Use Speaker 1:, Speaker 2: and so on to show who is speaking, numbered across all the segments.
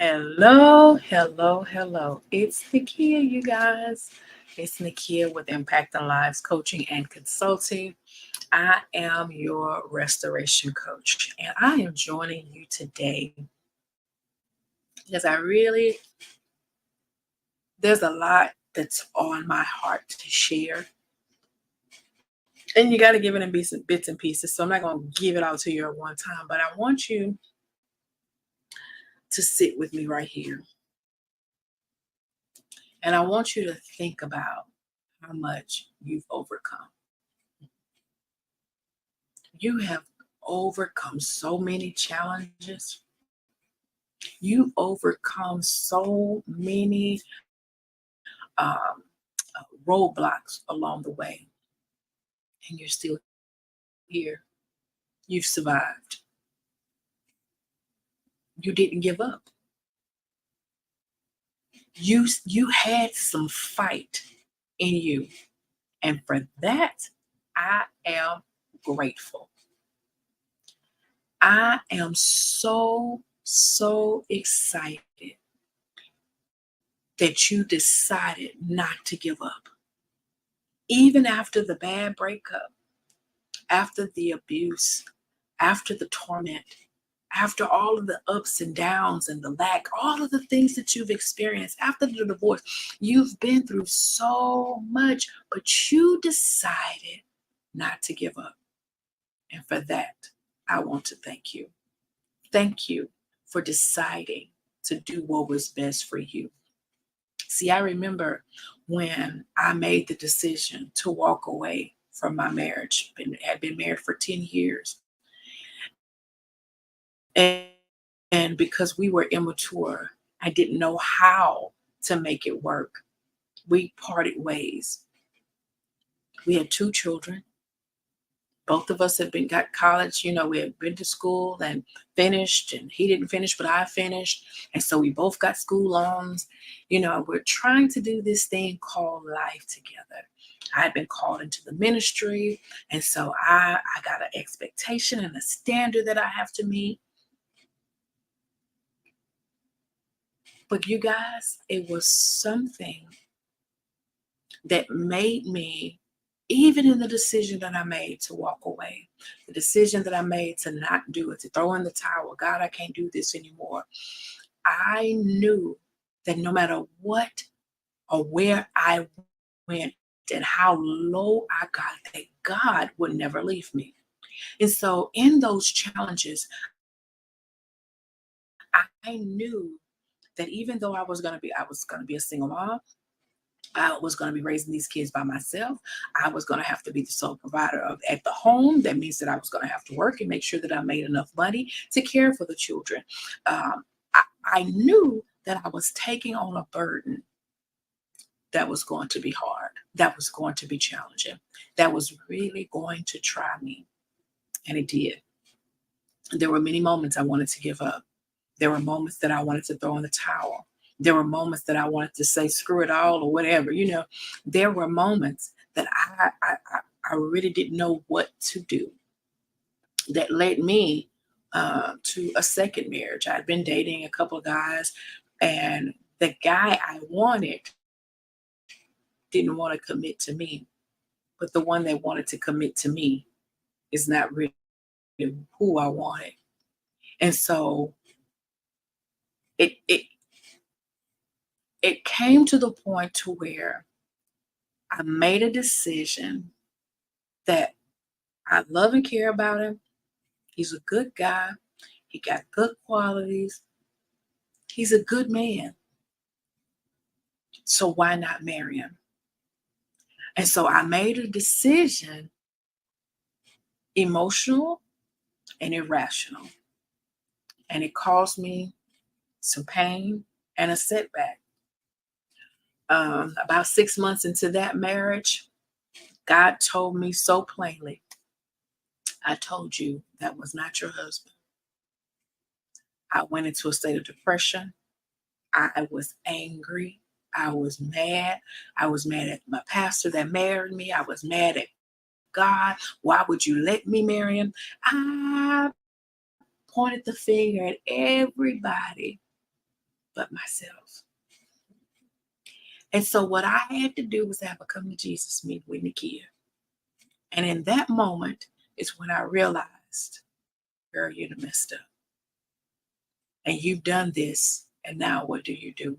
Speaker 1: Hello, hello, hello. It's Nakia, you guys. It's Nakia with Impact on Lives Coaching and Consulting. I am your restoration coach, and I am joining you today because there's a lot that's on my heart to share. And you got to give it in bits and pieces. So I'm not going to give it all to you at one time, but I want you to sit with me right here. And I want you to think about how much you've overcome. You have overcome so many challenges. You overcome so many roadblocks along the way, and you're still here. You've survived. You didn't give up. You had some fight in you, and for that, I am grateful. I am so excited that you decided not to give up. Even after the bad breakup, after the abuse, after the torment, after all of the ups and downs and the lack, all of the things that you've experienced after the divorce, you've been through so much, but you decided not to give up. And for that, I want to thank you. Thank you for deciding to do what was best for you. See, I remember when I made the decision to walk away from my marriage. Had been married for 10 years. And because we were immature, I didn't know how to make it work. We parted ways. We had two children. Both of us had got college. We had been to school and finished, and he didn't finish, but I finished. And so we both got school loans. We're trying to do this thing called life together. I had been called into the ministry, and so I got an expectation and a standard that I have to meet. But you guys, it was something that made me, even in the decision that I made to walk away, the decision that I made to not do it, to throw in the towel, God, I can't do this anymore. I knew that no matter what or where I went and how low I got, that God would never leave me. And so in those challenges, I knew that even though I was going to be a single mom, I was going to be raising these kids by myself. I was going to have to be the sole provider at the home. That means that I was going to have to work and make sure that I made enough money to care for the children. I knew that I was taking on a burden that was going to be hard, that was going to be challenging, that was really going to try me. And it did. There were many moments I wanted to give up. There were moments that I wanted to throw in the towel. There were moments that I wanted to say, screw it all or whatever. There were moments that I really didn't know what to do that led me to a second marriage. I'd been dating a couple of guys, and the guy I wanted didn't want to commit to me. But the one that wanted to commit to me is not really who I wanted. And so it came to the point to where I made a decision that I love and care about him. He's a good guy. He got good qualities. He's a good man. So why not marry him? And so I made a decision, emotional and irrational. And it caused me some pain and a setback. About 6 months into that marriage, God told me so plainly, I told you that was not your husband. I went into a state of depression. I was angry. I was mad. I was mad at my pastor that married me. I was mad at God. Why would you let me marry him? I pointed the finger at everybody but myself. And so what I had to do was have a come to Jesus meeting with Nikia. And in that moment is when I realized, girl, you done messed up. And you've done this. And now what do you do?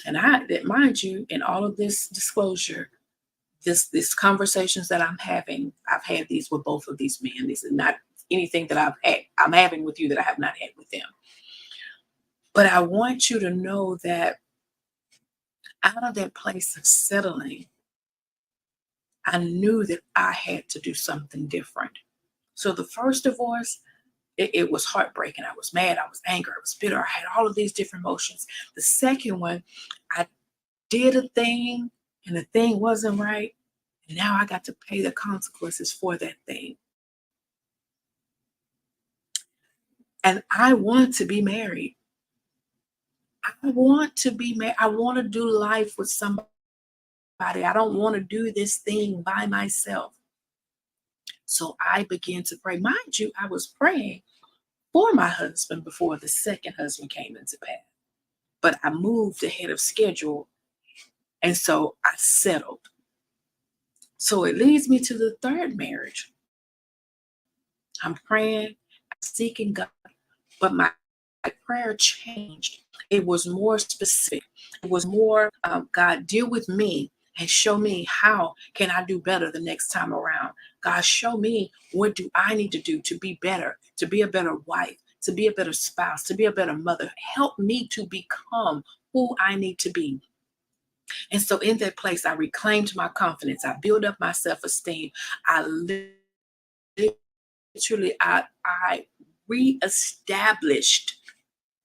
Speaker 1: And mind you, in all of this disclosure, this conversations that I'm having, I've had these with both of these men. These are not anything that I'm having with you that I have not had with them. But I want you to know that out of that place of settling, I knew that I had to do something different. So the first divorce, it was heartbreaking. I was mad. I was angry. I was bitter. I had all of these different emotions. The second one, I did a thing and the thing wasn't right. And now I got to pay the consequences for that thing. And I want to be married. I want to be married. I want to do life with somebody. I don't want to do this thing by myself. So I began to pray. Mind you, I was praying for my husband before the second husband came into pass. But I moved ahead of schedule. And so I settled. So it leads me to the third marriage. I'm praying, I'm seeking God, but my prayer changed. It was more specific. It was more, God, deal with me and show me how can I do better the next time around. God, show me what do I need to do to be better, to be a better wife, to be a better spouse, to be a better mother. Help me to become who I need to be. And so in that place, I reclaimed my confidence. I built up my self-esteem. I literally, I reestablished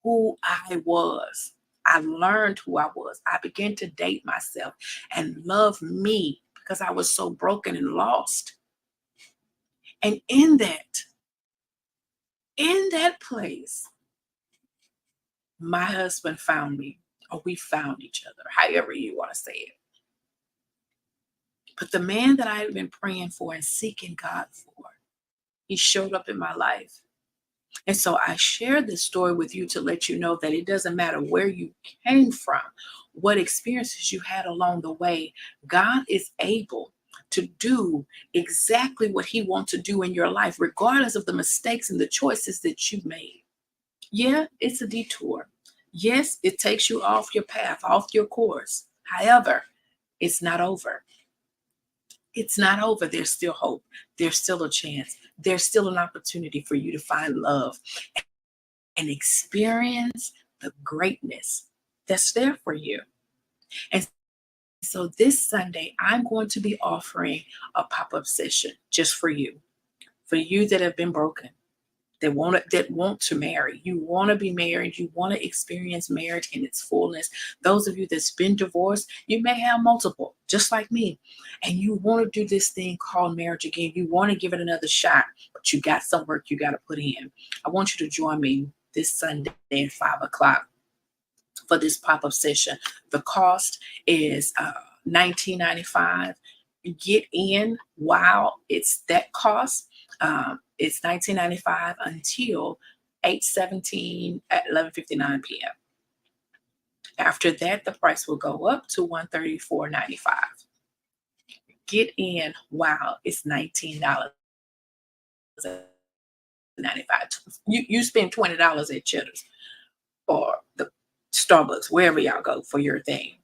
Speaker 1: who I was. I learned who I was. I began to date myself and love me because I was so broken and lost. And in that place, my husband found me, or we found each other, however you want to say it. But the man that I had been praying for and seeking God for, he showed up in my life. And so I share this story with you to let you know that it doesn't matter where you came from, what experiences you had along the way, God is able to do exactly what he wants to do in your life, regardless of the mistakes and the choices that you made. Yeah, it's a detour. Yes, it takes you off your path, off your course. However, it's not over. It's not over. There's still hope. There's still a chance. There's still an opportunity for you to find love and experience the greatness that's there for you. And so this Sunday, I'm going to be offering a pop-up session just for you that have been broken, that want to marry. You want to be married. You want to experience marriage in its fullness. Those of you that's been divorced, you may have multiple, just like me. And you want to do this thing called marriage again. You want to give it another shot, but you got some work you got to put in. I want you to join me this Sunday at 5:00 for this pop-up session. The cost is $19.95. Get in while it's that cost. It's $19.95 until 8/17 at 11:59 p.m. After that, the price will go up to $134.95. Get in while it's $19.95. You spend $20 at Cheddar's or the Starbucks, wherever y'all go for your thing.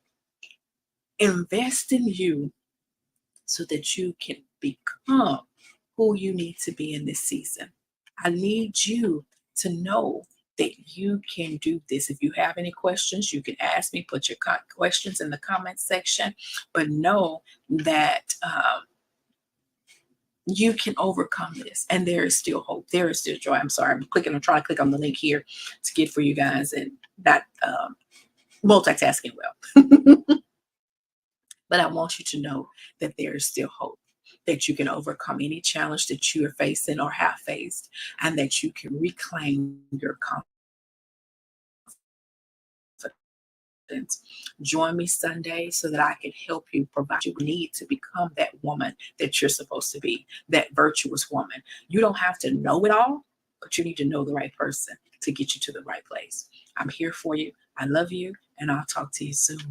Speaker 1: Invest in you so that you can become who you need to be in this season. I need you to know that you can do this. If you have any questions, you can ask me, put your questions in the comment section, but know that you can overcome this, and there is still hope. There is still joy. I'm sorry, I'm trying to click on the link here to get for you guys and not multitasking well. But I want you to know that there is still hope, that you can overcome any challenge that you are facing or have faced, and that you can reclaim your confidence. Join me Sunday so that I can help you, provide you need to become that woman that you're supposed to be, that virtuous woman. You don't have to know it all. but you need to know the right person to get you to the right place. I'm here for you. I love you, and I'll talk to you soon.